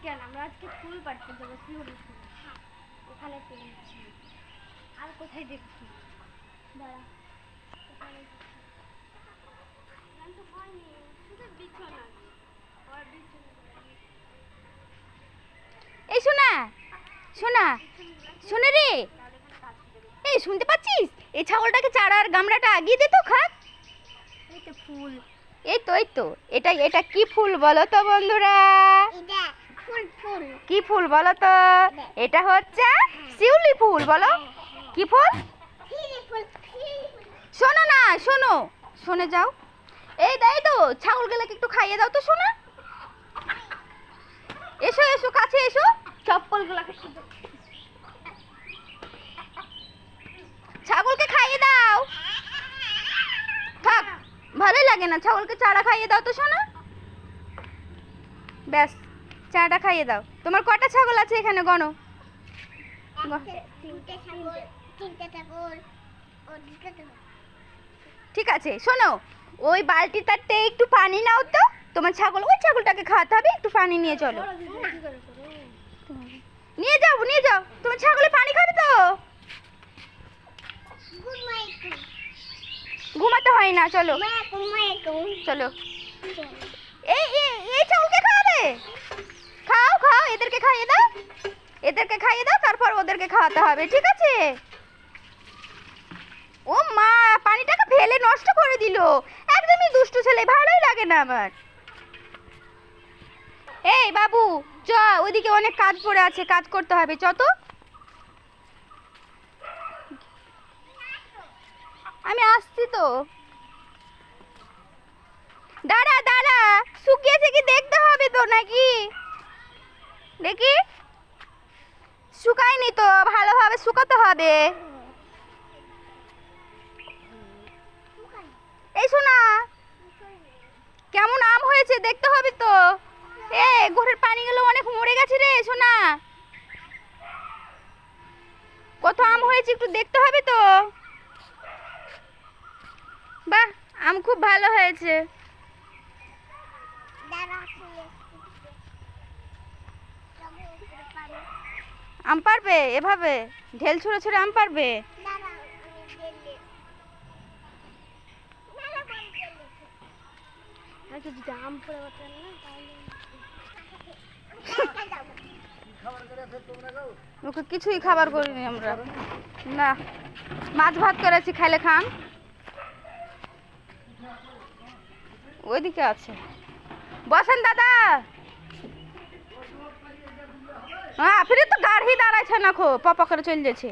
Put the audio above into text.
কেন আমরা আজকে ফুল পাড়তে যাবো শিউলি ফুল। ওখানে পেয়েছি আর কোথায় দেখছি দাঁড়া তো হয়নি শুধু বিছানা আর বিছানা। এই শোনা শোনা শোনে রে, এই শুনতে পাচ্ছিস? এই ছাগলটাকে চারার গামলাটা আগিয়ে দে তো খাক। এই তো ফুল, এই তো এই তো এটা এটা কি ফুল বলো তো বন্ধুরা? এটা ফুল ফুল কি ফুল বলো তো? এটা হচ্ছে শিউলি ফুল। বলো কি ফুল? শিউলি ফুল। শোনো না, শোনো শুনে যাও। এই তাই তো ছাগলগুলোকে একটু খাইয়ে দাও তো শোনা। এসো এসো কাছে এসো। চপ্পলগুলোকে শুধু ছাগলকে খাইয়ে দাও। থাক, ভালোই লাগে না। ছাগলকে চারা খাইয়ে দাও তো শোনা। ব্যাস, চারাটা খাইয়ে দাও। তোমার কটা ছাগল আছে এখানে গনো? ঠিক আছে শোনো, ওই বালতিটাতে একটু পানি নাও তো। তোমার ছাগল, ওই ছাগলটাকে খাওয়াতে হবে, একটু পানি নিয়ে চলো। নিয়ে যাও নিয়ে যাও, তোমার ছাগলে পানি খাবে তো। ঘুমাতে হয় না, চলো চলো। এই এই ছাগলকে খাওয়াবে? খাও খাও, এদেরকে খাইয়ে দাও, এদেরকে খাইয়ে দাও, তারপর ওদেরকে খাওয়াতে হবে, ঠিক আছে? ও মা, পানিটাকে ফেলে নষ্ট করে দিল। একদমই দুষ্টু ছেলে, ভালোই লাগে না আমার। এই বাবু চ, ওইদিকে অনেক কাজ পড়ে আছে, কাজ করতে হবে, চ তো। আমি আসছি তো। দাঁড়া দাঁড়া, শুকিয়েছে কি দেখতে হবে তো নাকি? দেখি, শুকায়নি তো, ভালোভাবে শুকাতে হবে। এই শোনা, কেমন আম হয়েছে দেখতে হবে তো। এ ঘরের পানিগুলো অনেক মরে গেছে রে শোনা। কত আম হয়েছে একটু দেখতে হবে তো। বাহ, আম খুব ভালো হয়েছে। আম পারবে এভাবে ঢেল ছুঁড়ে ছুঁড়ে আম পারবে? আম পড়ে বসেন না ওকে কিছুই খাবার করিনি আমরা, না মাছ ভাত করেছি, খাইলে খান। ওইদিকে আছে, বসেন দাদা। হ্যাঁ ফিরে তো গাড়ি দাঁড়াইছে না, খো পপা করে চলে যাচ্ছে।